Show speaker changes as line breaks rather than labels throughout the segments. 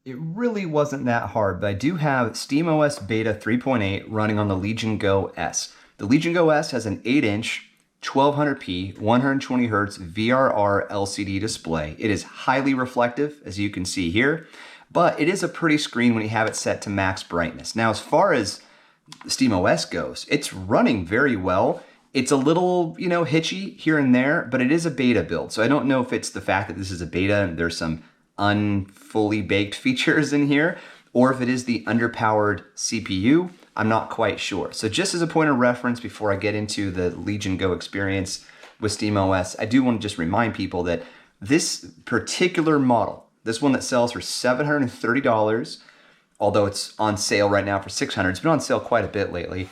It really wasn't that hard, but I do have SteamOS Beta 3.8 running on the Legion Go S. The Legion Go S has an 8-inch, 1200p, 120Hz VRR LCD display. It is highly reflective, as you can see here, but it is a pretty screen when you have it set to max brightness. Now, as far as SteamOS goes, it's running very well. It's a little, hitchy here and there, but it is a beta build. So I don't know if it's the fact that this is a beta and there's some unfully baked features in here, or if it is the underpowered CPU. I'm not quite sure. So just as a point of reference before I get into the Legion Go experience with SteamOS, I do want to just remind people that this particular model, this one that sells for $730, although it's on sale right now for $600, it's been on sale quite a bit lately,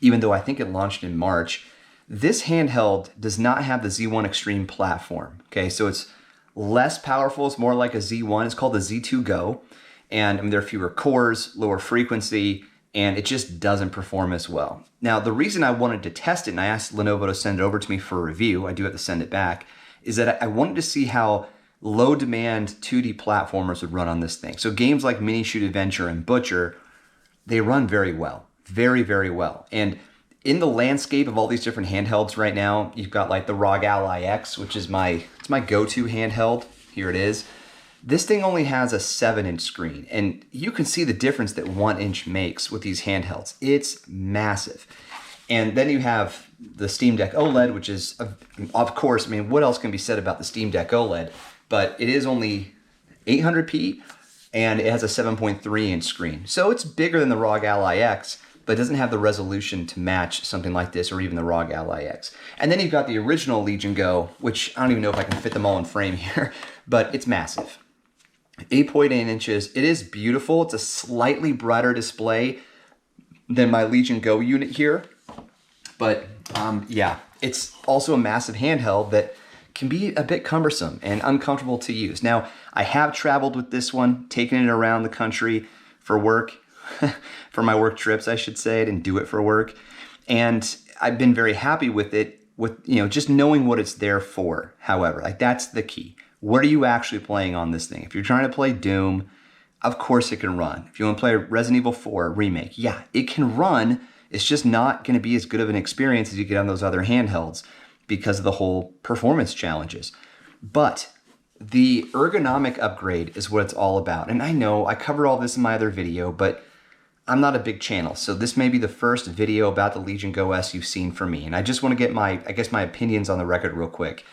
even though I think it launched in March. This handheld does not have the Z1 Extreme platform. Okay, so it's less powerful. It's more like a Z1. It's called the Z2 Go. And there are fewer cores, lower frequency, and it just doesn't perform as well. Now, the reason I wanted to test it, and I asked Lenovo to send it over to me for a review, I do have to send it back, is that I wanted to see how low demand 2D platformers would run on this thing. So games like Mini Shoot Adventure and Butcher, they run very well, very, very well. And in the landscape of all these different handhelds right now, you've got like the ROG Ally X, which is my go-to handheld. Here it is. This thing only has a 7-inch screen, and you can see the difference that 1-inch makes with these handhelds. It's massive. And then you have the Steam Deck OLED, which is, of course, what else can be said about the Steam Deck OLED? But it is only 800p, and it has a 7.3-inch screen. So it's bigger than the ROG Ally X, but it doesn't have the resolution to match something like this or even the ROG Ally X. And then you've got the original Legion Go, which I don't even know if I can fit them all in frame here, but it's massive. 8.8 inches. It is beautiful. It's a slightly brighter display than my Legion Go unit here. But yeah, it's also a massive handheld that can be a bit cumbersome and uncomfortable to use. Now, I have traveled with this one, taken it around the country for work, for my work trips, I should say. I didn't do it for work. And I've been very happy with it, with just knowing what it's there for. However, like that's the key. What are you actually playing on this thing? If you're trying to play Doom, of course it can run. If you want to play Resident Evil 4 remake, yeah, it can run. It's just not going to be as good of an experience as you get on those other handhelds because of the whole performance challenges. But the ergonomic upgrade is what it's all about. And I know I covered all this in my other video, but I'm not a big channel, so this may be the first video about the Legion Go S you've seen from me. And I just want to get my opinions on the record real quick.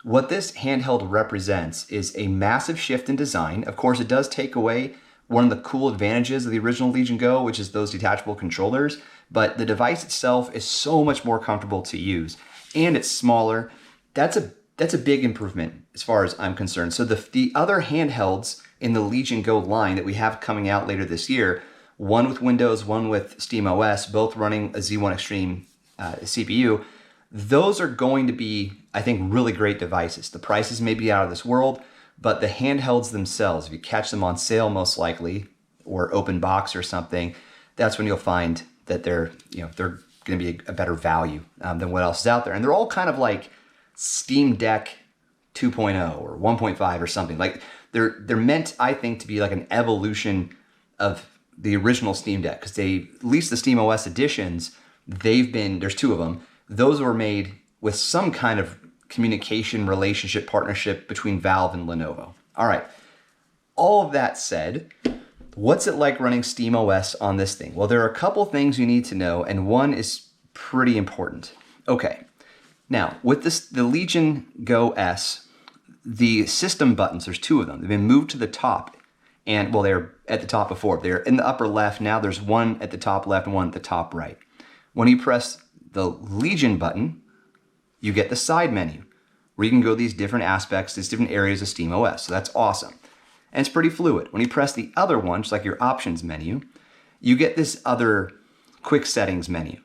What this handheld represents is a massive shift in design. Of course, it does take away one of the cool advantages of the original Legion Go, which is those detachable controllers, but the device itself is so much more comfortable to use, and it's smaller. That's a big improvement as far as I'm concerned. So the other handhelds in the Legion Go line that we have coming out later this year, one with Windows, one with SteamOS, both running a Z1 Extreme CPU, those are going to be, I think, really great devices. The prices may be out of this world, but the handhelds themselves, if you catch them on sale most likely, or open box or something, that's when you'll find that they're going to be a better value than what else is out there. And they're all kind of like Steam Deck 2.0 or 1.5 or something. Like they're meant, I think, to be like an evolution of the original Steam Deck, because at least the SteamOS editions, there's two of them. Those were made with some kind of communication relationship partnership between Valve and Lenovo. All right. All of that said, what's it like running SteamOS on this thing? Well, there are a couple things you need to know, and one is pretty important. Okay. Now, with the Legion Go S, the system buttons, there's two of them. They've been moved to the top. And, well, they're at the top before. They're in the upper left. Now there's one at the top left and one at the top right. When you press the Legion button, you get the side menu, where you can go these different aspects, these different areas of SteamOS. So that's awesome. And it's pretty fluid. When you press the other one, just like your options menu, you get this other quick settings menu.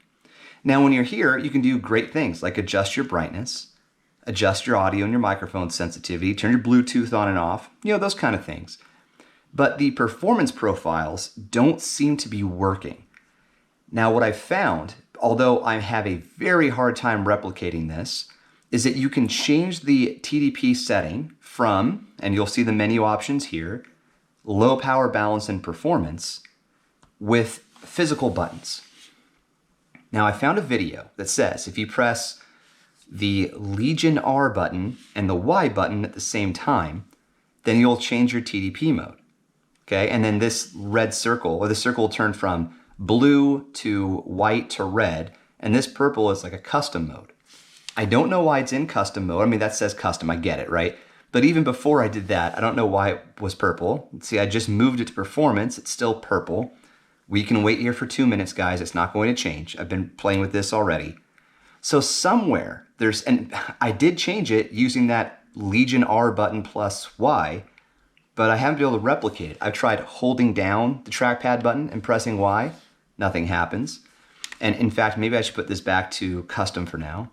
Now, when you're here, you can do great things like adjust your brightness, adjust your audio and your microphone sensitivity, turn your Bluetooth on and off, those kind of things. But the performance profiles don't seem to be working. Now, what I've found, although I have a very hard time replicating this, is that you can change the TDP setting from, and you'll see the menu options here, low power balance and performance with physical buttons. Now I found a video that says if you press the Legion R button and the Y button at the same time, then you'll change your TDP mode. Okay, and then this red circle, or the circle will turn from blue to white to red, and this purple is like a custom mode. I don't know why it's in custom mode. I mean, that says custom, I get it, right? But even before I did that, I don't know why it was purple. See, I just moved it to performance. It's still purple. We can wait here for 2 minutes, guys. It's not going to change. I've been playing with this already. So somewhere there's, and I did change it using that Legion R button plus Y, but I haven't been able to replicate it. I've tried holding down the trackpad button and pressing Y. Nothing happens. And in fact, maybe I should put this back to custom for now.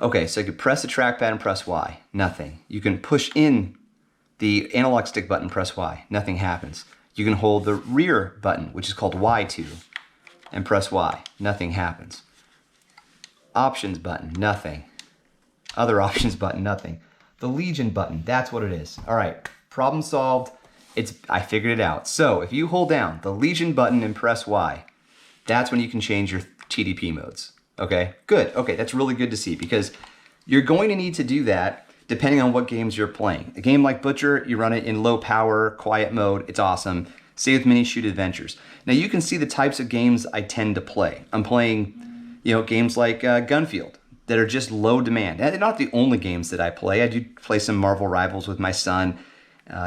Okay, so you can press the trackpad and press Y. Nothing. You can push in the analog stick button, press Y. Nothing happens. You can hold the rear button, which is called Y2, and press Y. Nothing happens. Options button, nothing. Other options button, nothing. The Legion button, that's what it is. All right, problem solved. I figured it out. So if you hold down the Legion button and press Y, that's when you can change your TDP modes. Okay, good. Okay, that's really good to see because you're going to need to do that depending on what games you're playing. A game like Butcher, you run it in low power, quiet mode. It's awesome. Same with Mini Shoot Adventures. Now you can see the types of games I tend to play. I'm playing, games like Gunfield that are just low demand. And they're not the only games that I play. I do play some Marvel Rivals with my son.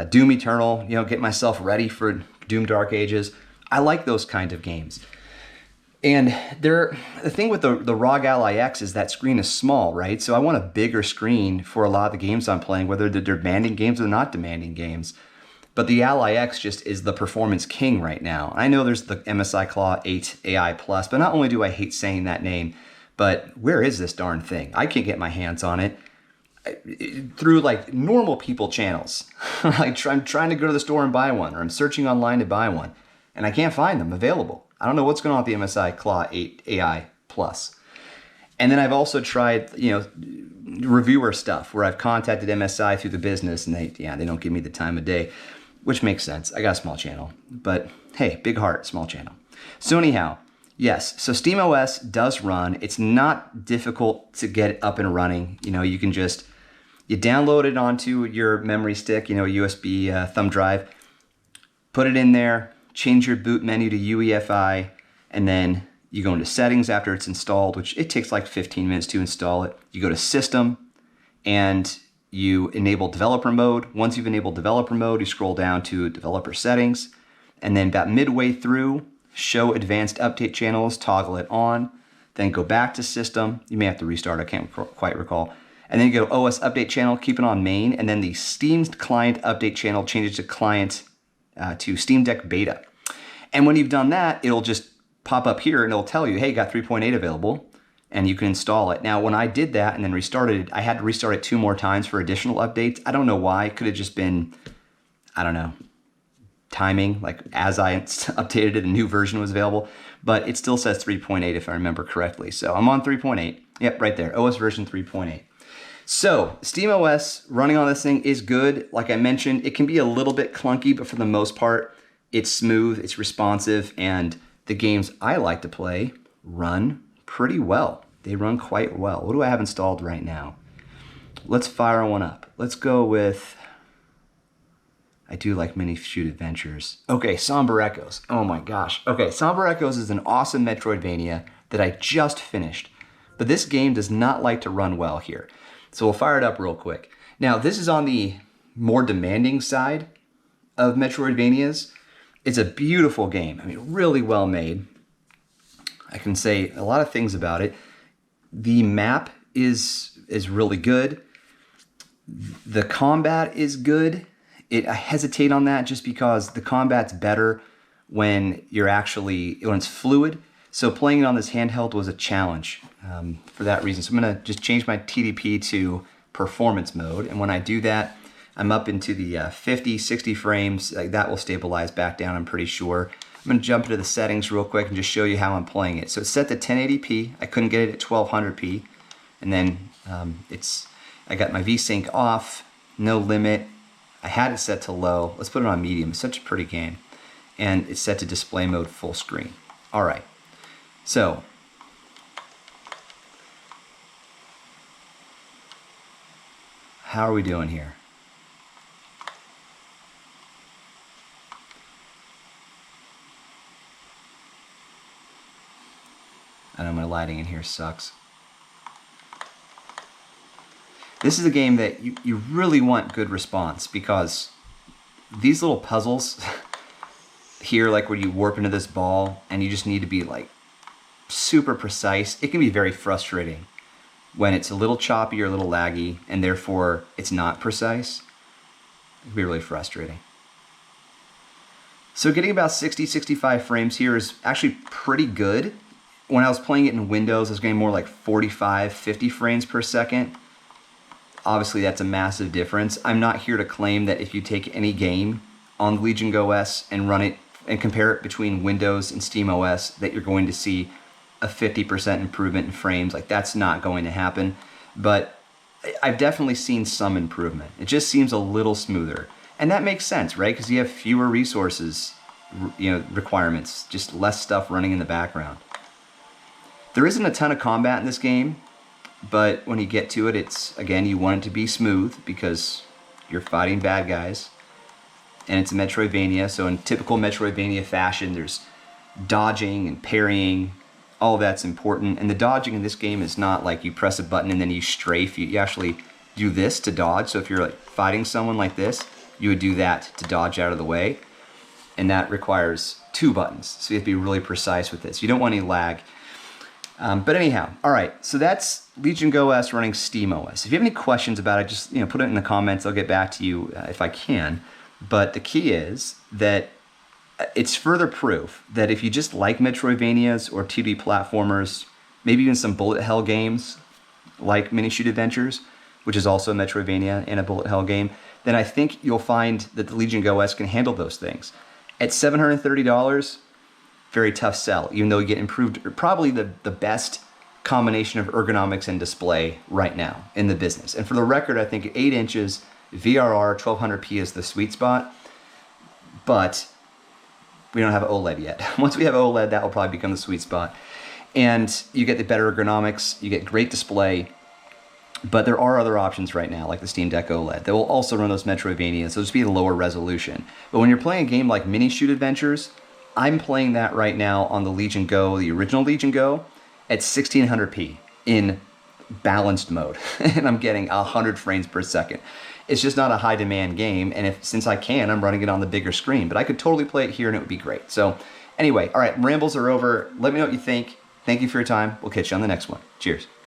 Doom Eternal, get myself ready for Doom Dark Ages. I like those kind of games. And the thing with the ROG Ally X is that screen is small, right? So I want a bigger screen for a lot of the games I'm playing, whether they're demanding games or not demanding games. But the Ally X just is the performance king right now. I know there's the MSI Claw 8 AI Plus, but not only do I hate saying that name, but where is this darn thing? I can't get my hands on it through like normal people channels. Like I'm trying to go to the store and buy one, or I'm searching online to buy one, and I can't find them available. I don't know what's going on with the MSI Claw 8 AI Plus. And then I've also tried, reviewer stuff where I've contacted MSI through the business and they don't give me the time of day, which makes sense. I got a small channel, but hey, big heart, small channel. So anyhow, yes, so SteamOS does run. It's not difficult to get it up and running. You can just, you download it onto your memory stick, USB thumb drive, put it in there, change your boot menu to UEFI, and then you go into settings after it's installed, which it takes like 15 minutes to install it. You go to system and you enable developer mode. Once you've enabled developer mode, you scroll down to developer settings, and then about midway through, show advanced update channels, toggle it on, then go back to system. You may have to restart, I can't quite recall. And then you go OS update channel, keep it on main, and then the Steam client update channel changes to client to Steam Deck Beta. And when you've done that, it'll just pop up here and it'll tell you, hey, got 3.8 available, and you can install it. Now, when I did that and then restarted it, I had to restart it 2 more times for additional updates. I don't know why. It could have just been, I don't know, timing. Like as I updated it, a new version was available, but it still says 3.8 if I remember correctly. So I'm on 3.8. Yep, right there, OS version 3.8. So SteamOS running on this thing is good. Like I mentioned, it can be a little bit clunky, but for the most part, it's smooth, it's responsive, and the games I like to play run pretty well. They run quite well. What do I have installed right now? Let's fire one up. Let's go with, I do like Mini Shoot Adventures. Okay, Somber Echoes. Oh my gosh. Okay, Somber Echoes is an awesome Metroidvania that I just finished, but this game does not like to run well here. So we'll fire it up real quick. Now, this is on the more demanding side of Metroidvanias. It's a beautiful game. I mean, really well made. I can say a lot of things about it. The map is really good. The combat is good. I hesitate on that just because the combat's better when it's fluid. So playing it on this handheld was a challenge for that reason. So I'm gonna just change my TDP to performance mode. And when I do that, I'm up into the 50, 60 frames. That will stabilize back down, I'm pretty sure. I'm gonna jump into the settings real quick and just show you how I'm playing it. So it's set to 1080p. I couldn't get it at 1200p. And then I got my VSync off, no limit. I had it set to low. Let's put it on medium. It's such a pretty game. And it's set to display mode full screen. All right. So, how are we doing here? I know my lighting in here sucks. This is a game that you really want good response, because these little puzzles here, like where you warp into this ball and you just need to be like super precise, it can be very frustrating when it's a little choppy or a little laggy and therefore it's not precise. It can be really frustrating. So getting about 60, 65 frames here is actually pretty good. When I was playing it in Windows, I was getting more like 45, 50 frames per second. Obviously, that's a massive difference. I'm not here to claim that if you take any game on the Legion Go S and run it and compare it between Windows and SteamOS, that you're going to see a 50% improvement in frames. Like, that's not going to happen. But I've definitely seen some improvement. It just seems a little smoother. And that makes sense, right? Because you have fewer resources, requirements, just less stuff running in the background. There isn't a ton of combat in this game, but when you get to it, it's, again, you want it to be smooth because you're fighting bad guys. And it's a Metroidvania, so in typical Metroidvania fashion, there's dodging and parrying. All of that's important. And the dodging in this game is not like you press a button and then you strafe. You actually do this to dodge. So if you're like fighting someone like this, you would do that to dodge out of the way. And that requires 2 buttons. So you have to be really precise with this. You don't want any lag. But anyhow, all right, so that's Legion Go S running SteamOS. If you have any questions about it, just put it in the comments. I'll get back to you if I can. But the key is that it's further proof that if you just like Metroidvanias or 2D platformers, maybe even some bullet hell games like Mini Shoot Adventures, which is also a Metroidvania and a bullet hell game, then I think you'll find that the Legion Go S can handle those things. At $730, very tough sell, even though you get improved, probably the best combination of ergonomics and display right now in the business. And for the record, I think 8 inches VRR 1200p is the sweet spot, but we don't have OLED yet. Once we have OLED, that will probably become the sweet spot. And you get the better ergonomics, you get great display, but there are other options right now, like the Steam Deck OLED, that will also run those Metroidvanias, so just be a lower resolution. But when you're playing a game like Mini Shoot Adventures, I'm playing that right now on the Legion Go, the original Legion Go, at 1600p in balanced mode, and I'm getting 100 frames per second. It's just not a high demand game, and since I can, I'm running it on the bigger screen, but I could totally play it here and it would be great. So anyway, all right, rambles are over. Let me know what you think. Thank you for your time. We'll catch you on the next one. Cheers.